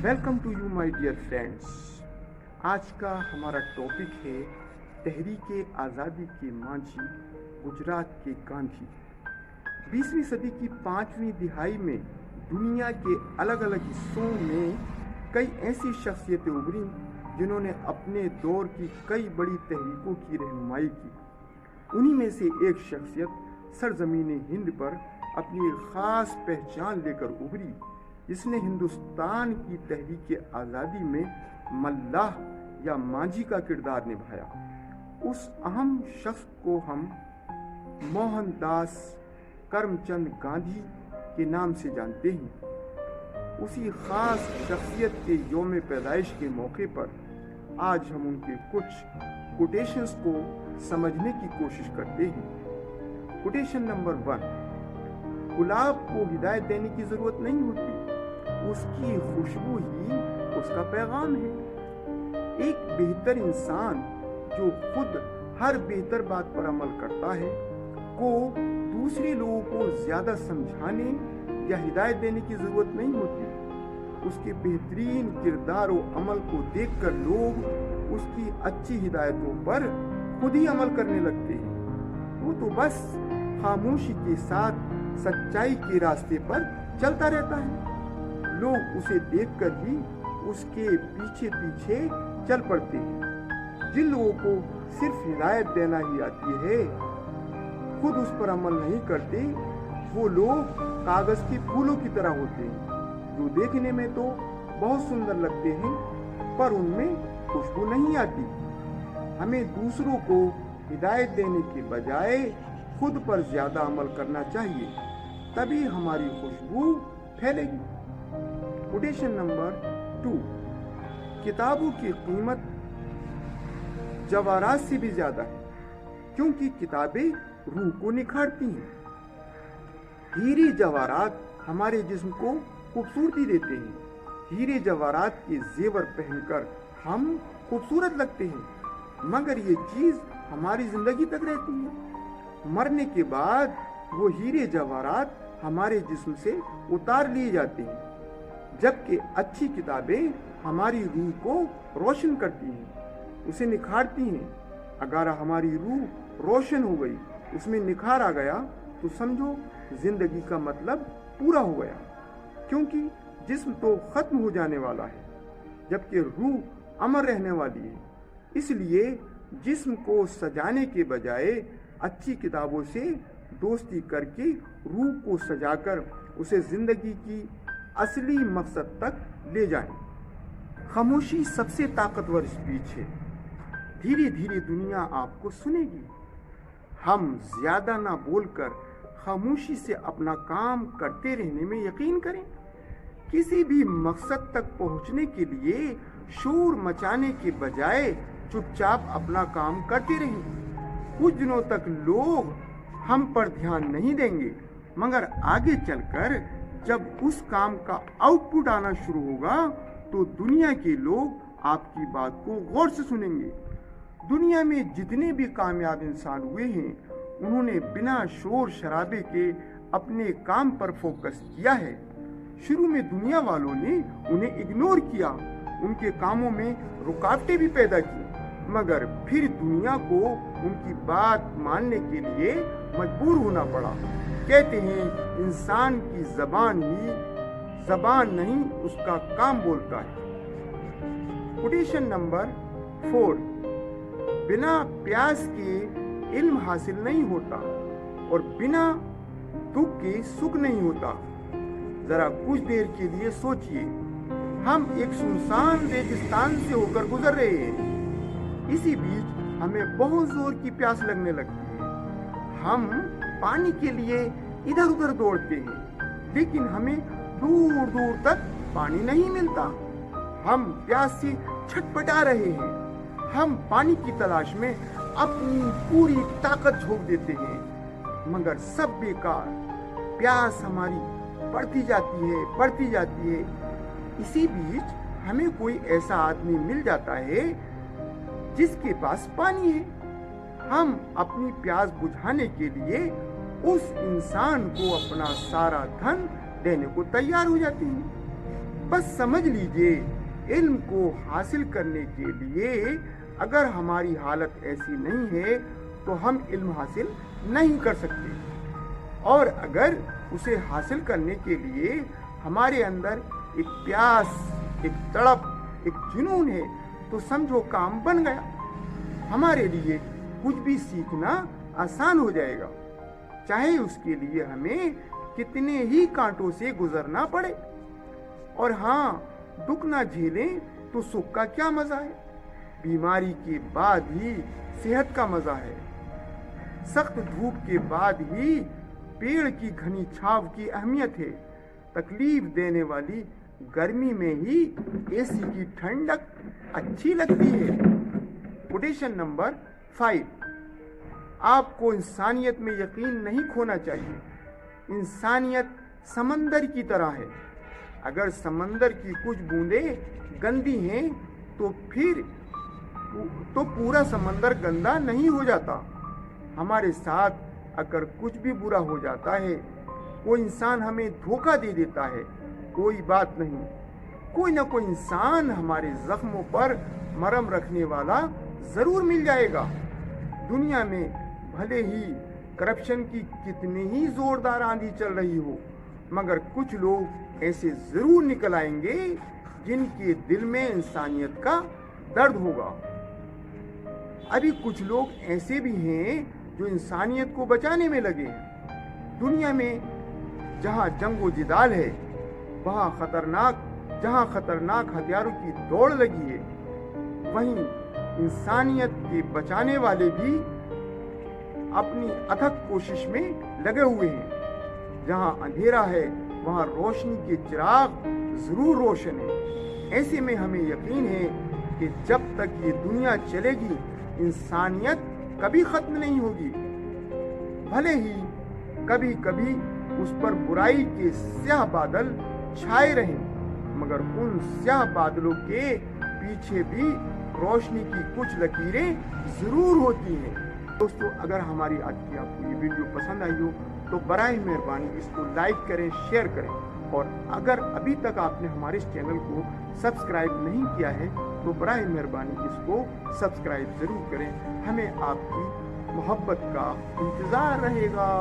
Welcome to you my dear friends. आज का हमारा टॉपिक है तहरीक आज़ादी के मांझी गुजरात के गांधी। 20वीं सदी की 5वीं दिहाई में दुनिया के अलग अलग हिस्सों में कई ऐसी शख्सियतें उभरी जिन्होंने अपने दौर की कई बड़ी तहरीकों की रहनुमाई की। उन्हीं में से एक शख्सियत सरजमीन हिंद पर अपनी एक ख़ास पहचान लेकर उभरी जिसने हिंदुस्तान की तहरीक आज़ादी में मल्लाह या मांझी का किरदार निभाया। उस अहम शख्स को हम मोहनदास करमचंद गांधी के नाम से जानते हैं। उसी ख़ास शख्सियत के यौम पैदाइश के मौके पर आज हम उनके कुछ कोटेशंस को समझने की कोशिश करते हैं। कोटेशन नंबर 1, गुलाब को हिदायत देने की ज़रूरत नहीं होती, उसकी खुशबू ही उसका पैगाम है। एक बेहतर इंसान जो खुद हर बेहतर बात पर अमल करता है को दूसरे लोगों को ज़्यादा समझाने या हिदायत देने की ज़रूरत नहीं होती। उसके बेहतरीन किरदार और अमल को देखकर लोग उसकी अच्छी हिदायतों पर खुद ही अमल करने लगते हैं। वो तो बस खामोशी के साथ सच्चाई के रास्ते पर चलता रहता है। लोग उसे देखकर ही उसके पीछे पीछे चल पड़ते हैं। जिन लोगों को सिर्फ हिदायत देना ही आती है, खुद उस पर अमल नहीं करते, वो लोग कागज के फूलों की तरह होते हैं जो देखने में तो बहुत सुंदर लगते हैं पर उनमें खुशबू नहीं आती। हमें दूसरों को हिदायत देने के बजाय खुद पर ज्यादा अमल करना चाहिए, तभी हमारी खुशबू फैलेगी। कोटेशन नंबर 2, किताबों की कीमत जवाहरात से भी ज्यादा है क्योंकि किताबें रूह को निखारती हैं। हीरे जवाहरात हमारे जिस्म को खूबसूरती देते हैं। हीरे जवाहरात के जेवर पहनकर हम खूबसूरत लगते हैं, मगर ये चीज हमारी जिंदगी तक रहती है। मरने के बाद वो हीरे जवाहरात हमारे जिस्म से उतार लिए जाते हैं, जबकि अच्छी किताबें हमारी रूह को रोशन करती हैं, उसे निखारती हैं। अगर हमारी रूह रोशन हो गई, उसमें निखार आ गया, तो समझो जिंदगी का मतलब पूरा हो गया, क्योंकि जिस्म तो खत्म हो जाने वाला है जबकि रूह अमर रहने वाली है। इसलिए जिस्म को सजाने के बजाय अच्छी किताबों से दोस्ती करके रूह को सजाकर उसे जिंदगी की असली मकसद तक ले जाएं। खामोशी सबसे ताकतवर स्पीच है। धीरे धीरे दुनिया आपको सुनेगी। हम ज्यादा ना बोलकर खामोशी से अपना काम करते रहने में यकीन करें। किसी भी मकसद तक पहुंचने के लिए शोर मचाने के बजाय चुपचाप अपना काम करते रहें। कुछ दिनों तक लोग हम पर ध्यान नहीं देंगे, मगर आगे चलकर जब उस काम का आउटपुट आना शुरू होगा तो दुनिया के लोग आपकी बात को गौर से सुनेंगे। दुनिया में जितने भी कामयाब इंसान हुए हैं, उन्होंने बिना शोर शराबे के अपने काम पर फोकस किया है। शुरू में दुनिया वालों ने उन्हें इग्नोर किया, उनके कामों में रुकावटें भी पैदा की, मगर फिर दुनिया को उनकी बात मानने के लिए मजबूर होना पड़ा। कहते हैं इंसान की जबान नहीं उसका काम बोलता है। कोटेशन नंबर 4, बिना प्यास के इल्म हासिल नहीं होता और बिना दुख के सुख नहीं होता। जरा कुछ देर के लिए सोचिए, हम एक सुनसान रेगिस्तान से होकर गुजर रहे हैं। इसी बीच हमें बहुत जोर की प्यास लगने लगती है। हम पानी के लिए इधर उधर दौड़ते हैं, लेकिन हमें दूर दूर तक पानी नहीं मिलता। हम प्यास से छटपटा रहे हैं। हम पानी की तलाश में अपनी पूरी ताकत झोंक देते हैं, मगर सब बेकार। प्यास हमारी बढ़ती जाती है। इसी बीच हमें कोई ऐसा आदमी मिल जाता है जिसके पास पानी है। हम अपनी प्यास बुझाने के लिए उस इंसान को अपना सारा धन देने को तैयार हो जाते हैं। बस समझ लीजिए, इल्म को हासिल करने के लिए अगर हमारी हालत ऐसी नहीं है तो हम इल्म हासिल नहीं कर सकते। और अगर उसे हासिल करने के लिए हमारे अंदर एक प्यास, एक तड़प, एक जुनून है तो समझो काम बन गया। हमारे लिए कुछ भी सीखना आसान हो जाएगा, चाहे उसके लिए हमें कितने ही कांटों से गुजरना पड़े। और हाँ, दुख ना झेलें तो सुख का क्या मजा है। बीमारी के बाद ही सेहत का मजा है। सख्त धूप के बाद ही पेड़ की घनी छांव की अहमियत है। तकलीफ देने वाली गर्मी में ही एसी की ठंडक अच्छी लगती है। कोटेशन नंबर 5, आपको इंसानियत में यकीन नहीं खोना चाहिए। इंसानियत समंदर की तरह है। अगर समंदर की कुछ बूंदें गंदी हैं तो पूरा समंदर गंदा नहीं हो जाता। हमारे साथ अगर कुछ भी बुरा हो जाता है, कोई इंसान हमें धोखा दे देता है, कोई बात नहीं, कोई ना कोई इंसान हमारे जख्मों पर मरहम रखने वाला जरूर मिल जाएगा। दुनिया में भले ही करप्शन की कितनी ही जोरदार आंधी चल रही हो, मगर कुछ लोग ऐसे जरूर निकल आएंगे जिनके दिल में इंसानियत का दर्द होगा। अभी कुछ लोग ऐसे भी हैं जो इंसानियत को बचाने में लगे हैं। दुनिया में जहां जंगो जिदाल है, जहां खतरनाक हथियारों की दौड़ लगी है, वहीं इंसानियत के बचाने वाले भी अपनी अथक कोशिश में लगे हुए हैं। जहां अंधेरा है वहां रोशनी के चिराग जरूर रोशन है। ऐसे में हमें यकीन है कि जब तक ये दुनिया चलेगी, इंसानियत कभी खत्म नहीं होगी। भले ही कभी कभी उस पर बुराई के स्याह बादल छाए रहें, मगर उन स्याह बादलों के पीछे भी रोशनी की कुछ लकीरें जरूर होती हैं। दोस्तों, अगर हमारी आज की आपको ये वीडियो पसंद आई हो तो बराए मेहरबानी इसको लाइक करें, शेयर करें, और अगर अभी तक आपने हमारे इस चैनल को सब्सक्राइब नहीं किया है तो बराए मेहरबानी इसको सब्सक्राइब जरूर करें। हमें आपकी मोहब्बत का इंतज़ार रहेगा।